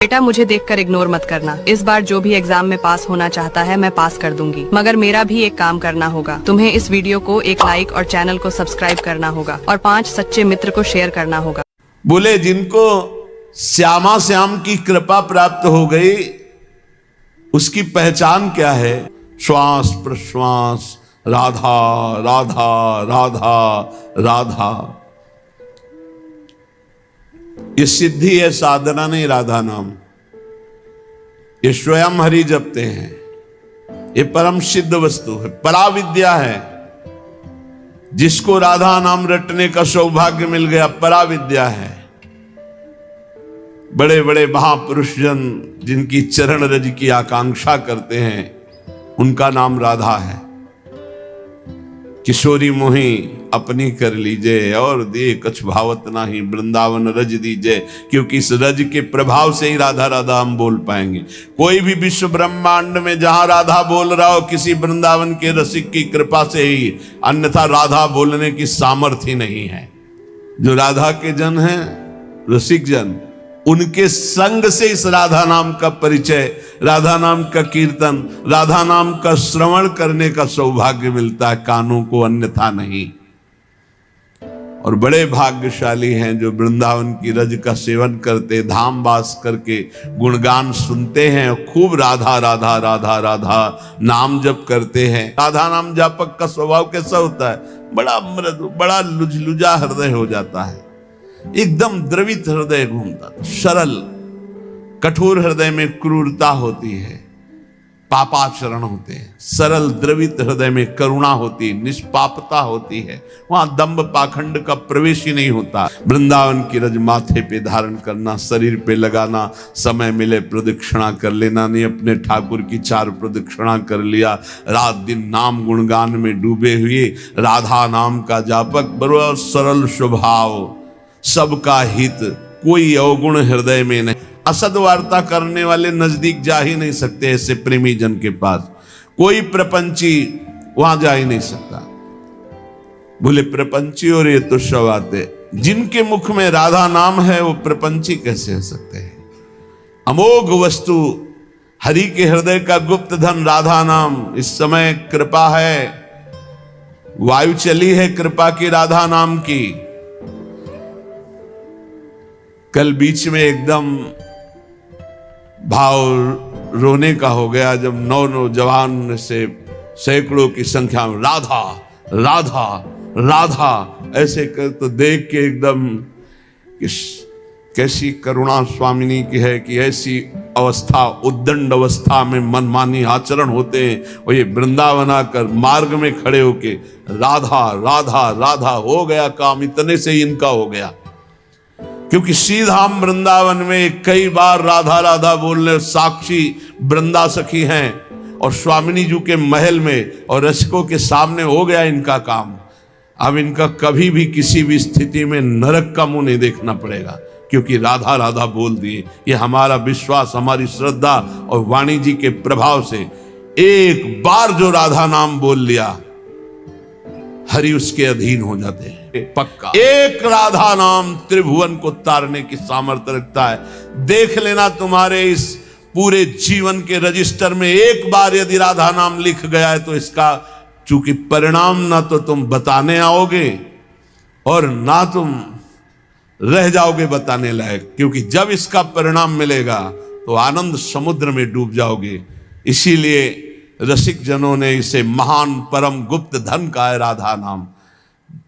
बेटा मुझे देखकर इग्नोर मत करना। इस बार जो भी एग्जाम में पास होना चाहता है मैं पास कर दूंगी, मगर मेरा भी एक काम करना होगा। तुम्हें इस वीडियो को एक लाइक और चैनल को सब्सक्राइब करना होगा और 5 सच्चे मित्र को शेयर करना होगा। बोले जिनको श्यामा श्याम की कृपा प्राप्त हो गई उसकी पहचान क्या है? श्वास प्रश्वास राधा राधा राधा राधा। ये सिद्धि है, साधना नहीं। राधा नाम ये स्वयं हरि जपते हैं। ये परम सिद्ध वस्तु है, पराविद्या है। जिसको राधा नाम रटने का सौभाग्य मिल गया, पराविद्या है। बड़े बड़े महापुरुष जन जिनकी चरण रज की आकांक्षा करते हैं उनका नाम राधा है। किशोरी मोही अपनी कर लीजिए और दे कछ भावत नाही, वृंदावन रज दीजिए। क्योंकि इस रज के प्रभाव से ही राधा राधा हम बोल पाएंगे। कोई भी विश्व ब्रह्मांड में जहां राधा बोल रहा हो, किसी वृंदावन के रसिक की कृपा से ही, अन्यथा राधा बोलने की सामर्थ्य नहीं है। जो राधा के जन हैं, रसिक जन, उनके संग से इस राधा नाम का परिचय, राधा नाम का कीर्तन, राधा नाम का श्रवण करने का सौभाग्य मिलता है, कानों को, अन्यथा नहीं। और बड़े भाग्यशाली हैं जो वृंदावन की रज का सेवन करते, धाम वास करके गुणगान सुनते हैं, खूब राधा राधा राधा राधा नाम जप करते हैं। राधा नाम जापक का स्वभाव कैसा होता है? बड़ा मृदु, बड़ा लुझलुझा हृदय हो जाता है, एकदम द्रवित हृदय घूमता, सरल। कठोर हृदय में क्रूरता होती है, पापाचरण होते हैं। सरल द्रवित हृदय में करुणा होती है, निष्पापता होती है। वहां दंभ पाखंड का प्रवेश ही नहीं होता। वृंदावन की रज माथे पे धारण करना, शरीर पे लगाना, समय मिले प्रदक्षिणा कर लेना। नहीं अपने ठाकुर की 4 प्रदक्षिणा कर लिया। रात दिन नाम गुणगान में डूबे हुए राधा नाम का जापक, बड़ा सरल स्वभाव, सबका हित, कोई अवगुण हृदय में नहीं। असद वार्ता करने वाले नजदीक जा ही नहीं सकते ऐसे प्रेमी जन के पास। कोई प्रपंची वहां जा ही नहीं सकता। बोले प्रपंची और ये तो सब आते, जिनके मुख में राधा नाम है वो प्रपंची कैसे हो सकते हैं? अमोघ वस्तु, हरि के हृदय का गुप्त धन राधा नाम। इस समय कृपा है, वायु चली है कृपा की राधा नाम की। कल बीच में एकदम भाव रोने का हो गया जब नौजवान से सैकड़ों की संख्या में राधा राधा राधा ऐसे कर, तो देख के एकदम कैसी करुणा स्वामिनी की है कि ऐसी अवस्था, उद्दंड अवस्था में मनमानी आचरण होते हैं। और ये वृंदावन आकर मार्ग में खड़े होके राधा राधा राधा, हो गया काम, इतने से ही इनका हो गया। क्योंकि सीधा हम वृंदावन में कई बार राधा राधा बोलने साक्षी वृंदा सखी हैं, और स्वामिनी जी के महल में और रसिकों के सामने हो गया इनका काम। अब इनका कभी भी किसी भी स्थिति में नरक का मुंह नहीं देखना पड़ेगा, क्योंकि राधा राधा बोल दिए। ये हमारा विश्वास, हमारी श्रद्धा और वाणी जी के प्रभाव से एक बार जो राधा नाम बोल लिया, हरि उसके अधीन हो जाते हैं पक्का। एक राधा नाम त्रिभुवन को तारने की सामर्थ्य रखता है। देख लेना, तुम्हारे इस पूरे जीवन के रजिस्टर में एक बार यदि राधा नाम लिख गया है तो इसका चूंकि परिणाम ना तो तुम बताने आओगे और ना तुम रह जाओगे बताने लायक, क्योंकि जब इसका परिणाम मिलेगा तो आनंद समुद्र में डूब जाओगे। इसीलिए रसिक जनों ने इसे महान परम गुप्त धन का है राधा नाम।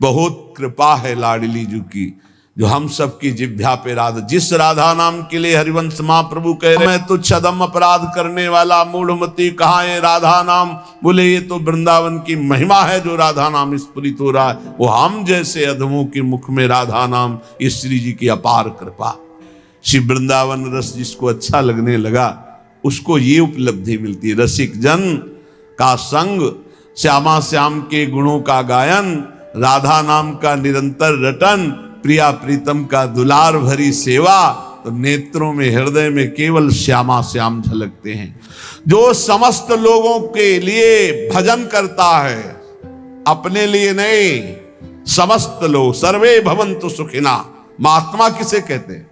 बहुत कृपा है लाडली जी की जो हम सब की जिह्वा पे राधा, जिस राधा नाम के लिए हरिवंश महाप्रभु कह रहे हैं, तुच्छ अधम अपराध करने वाला मूढ़मती कहाँ है राधा नाम। बोले ये तो वृंदावन की महिमा है जो राधा नाम स्फुरित हो रहा है। वो हम जैसे अधमों के मुख में राधा नाम, ये श्री जी की अपार कृपा। श्री वृंदावन रस जिसको अच्छा लगने लगा उसको ये उपलब्धि मिलती है। रसिक जन का संग, श्यामा श्याम के गुणों का गायन, राधा नाम का निरंतर रटन, प्रिया प्रीतम का दुलार भरी सेवा, तो नेत्रों में, हृदय में केवल श्यामा श्याम झलकते हैं। जो समस्त लोगों के लिए भजन करता है, अपने लिए नहीं, समस्त लोग, सर्वे भवन्तु सुखिना। महात्मा किसे कहते हैं?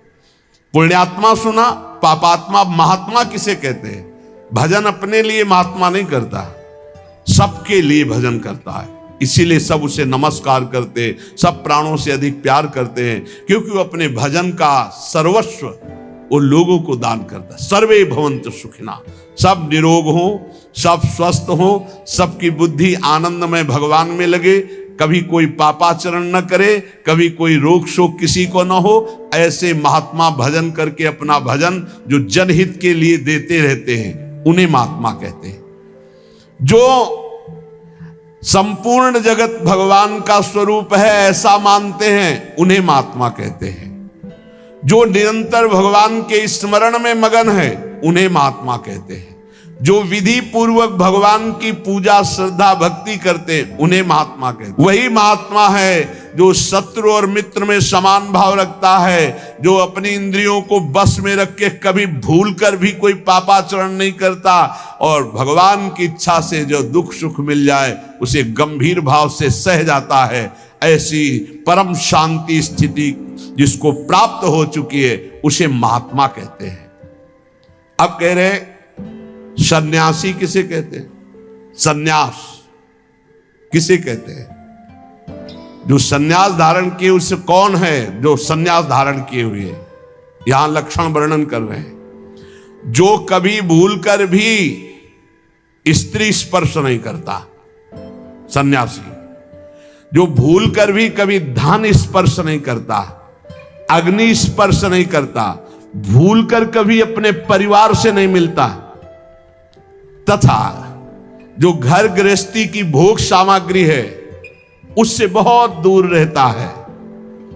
पुण्यात्मा सुना, पापात्मा। महात्मा किसे कहते हैं? भजन अपने लिए महात्मा नहीं करता, सबके लिए भजन करता है। इसीलिए सब उसे नमस्कार करते, सब प्राणों से अधिक प्यार करते हैं, क्योंकि वो अपने भजन का सर्वस्व वो लोगों को दान करता है। सर्वे भवन्तु सुखिना, सब निरोग हो, सब स्वस्थ हो, सबकी बुद्धि आनंदमय भगवान में लगे, कभी कोई पापाचरण न करे, कभी कोई रोग शोक किसी को न हो। ऐसे महात्मा भजन करके अपना भजन जो जनहित के लिए देते रहते हैं, उन्हें महात्मा कहते हैं। जो संपूर्ण जगत भगवान का स्वरूप है ऐसा मानते हैं, उन्हें महात्मा कहते हैं। जो निरंतर भगवान के स्मरण में मगन है, उन्हें महात्मा कहते हैं। जो विधि पूर्वक भगवान की पूजा श्रद्धा भक्ति करते, उन्हें महात्मा कहते हैं। वही महात्मा है जो शत्रु और मित्र में समान भाव रखता है, जो अपनी इंद्रियों को बस में रख के कभी भूल कर भी कोई पापाचरण नहीं करता, और भगवान की इच्छा से जो दुख सुख मिल जाए उसे गंभीर भाव से सह जाता है। ऐसी परम शांति स्थिति जिसको प्राप्त हो चुकी है, उसे महात्मा कहते हैं। अब कह रहे सन्यासी किसे कहते हैं? सन्यास किसे कहते हैं? जो सन्यास धारण किए उसे कौन है जो सन्यास धारण किए हुए है? यहां लक्षण वर्णन कर रहे हैं। जो कभी भूल कर भी स्त्री स्पर्श नहीं करता, सन्यासी। जो भूल कर भी कभी धन स्पर्श नहीं करता, अग्नि स्पर्श नहीं करता, भूल कर कभी अपने परिवार से नहीं मिलता, तथा जो घर गृहस्थी की भोग सामग्री है उससे बहुत दूर रहता है,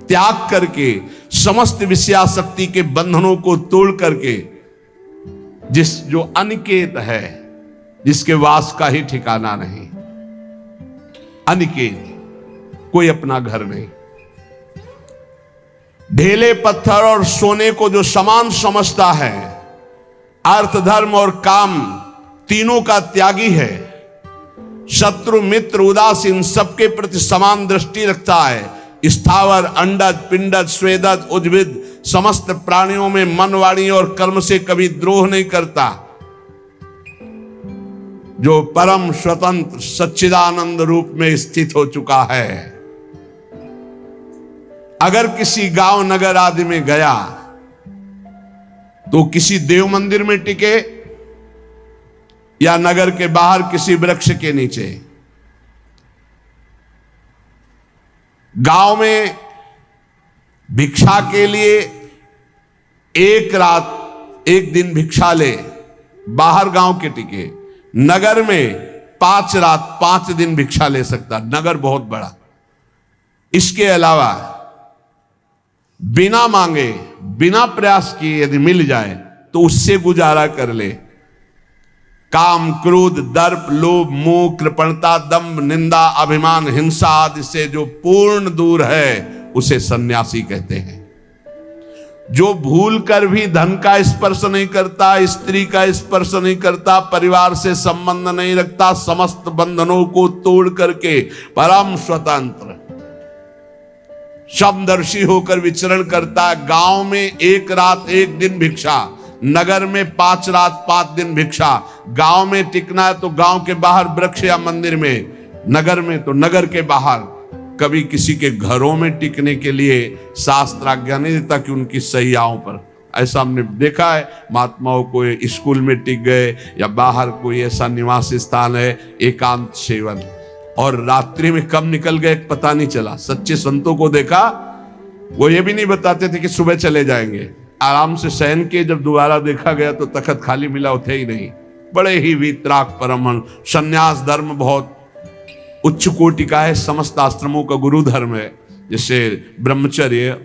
त्याग करके समस्त विषयासक्ति के बंधनों को तोड़ करके, जो अनिकेत है, जिसके वास का ही ठिकाना नहीं, अनिकेत, कोई अपना घर नहीं, ढेले पत्थर और सोने को जो समान समझता है, अर्थ धर्म और काम तीनों का त्यागी है, शत्रु मित्र उदासीन सबके प्रति समान दृष्टि रखता है, स्थावर अंडज पिंडज स्वेदज उद्भिद समस्त प्राणियों में मन वाणी और कर्म से कभी द्रोह नहीं करता, जो परम स्वतंत्र सच्चिदानंद रूप में स्थित हो चुका है। अगर किसी गांव नगर आदि में गया तो किसी देव मंदिर में टिके या नगर के बाहर किसी वृक्ष के नीचे, गांव में भिक्षा के लिए एक रात एक दिन भिक्षा ले, बाहर गांव के टिके, नगर में 5 रात 5 दिन भिक्षा ले सकता, नगर बहुत बड़ा। इसके अलावा बिना मांगे बिना प्रयास किए यदि मिल जाए तो उससे गुजारा कर ले। काम क्रोध दर्प लोभ मोह कृपणता दंभ निंदा अभिमान हिंसा आदि से जो पूर्ण दूर है, उसे सन्यासी कहते हैं। जो भूल कर भी धन का स्पर्श नहीं करता, स्त्री का स्पर्श नहीं करता, परिवार से संबंध नहीं रखता, समस्त बंधनों को तोड़ करके परम स्वतंत्र समदर्शी होकर विचरण करता है। गांव में 1 रात 1 दिन भिक्षा, नगर में 5 रात 5 दिन भिक्षा। गांव में टिकना है तो गांव के बाहर वृक्ष या मंदिर में, नगर में तो नगर के बाहर। कभी किसी के घरों में टिकने के लिए शास्त्र आज्ञा नहीं देता कि उनकी सैयाओं पर। ऐसा हमने देखा है, महात्माओं को स्कूल में टिक गए या बाहर कोई ऐसा निवास स्थान है, एकांत सेवन, और रात्रि में कब निकल गए पता नहीं चला। सच्चे संतों को देखा, वो ये भी नहीं बताते थे कि सुबह चले जाएंगे, आराम से शयन के जब दोबारा देखा गया तो तखत खाली मिला, उठे ही नहीं। बड़े ही वीतराग परमहंस। संन्यास धर्म बहुत उच्च कोटि का है, समस्त आश्रमों का गुरु धर्म है। जैसे ब्रह्मचर्य,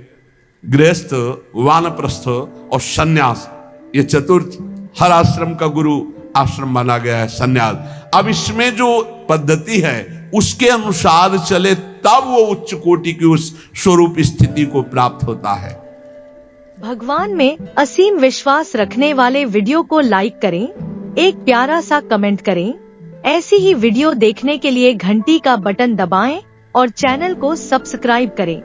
गृहस्थ, वानप्रस्थ और संन्यास, ये चतुर्थ हर आश्रम का गुरु आश्रम माना गया है संन्यास। अब इसमें जो पद्धति है उसके अनुसार चले तब वो उच्च कोटि की उस स्वरूप स्थिति को प्राप्त होता है। भगवान में असीम विश्वास रखने वाले वीडियो को लाइक करें, एक प्यारा सा कमेंट करें। ऐसी ही वीडियो देखने के लिए घंटी का बटन दबाएं और चैनल को सब्सक्राइब करें।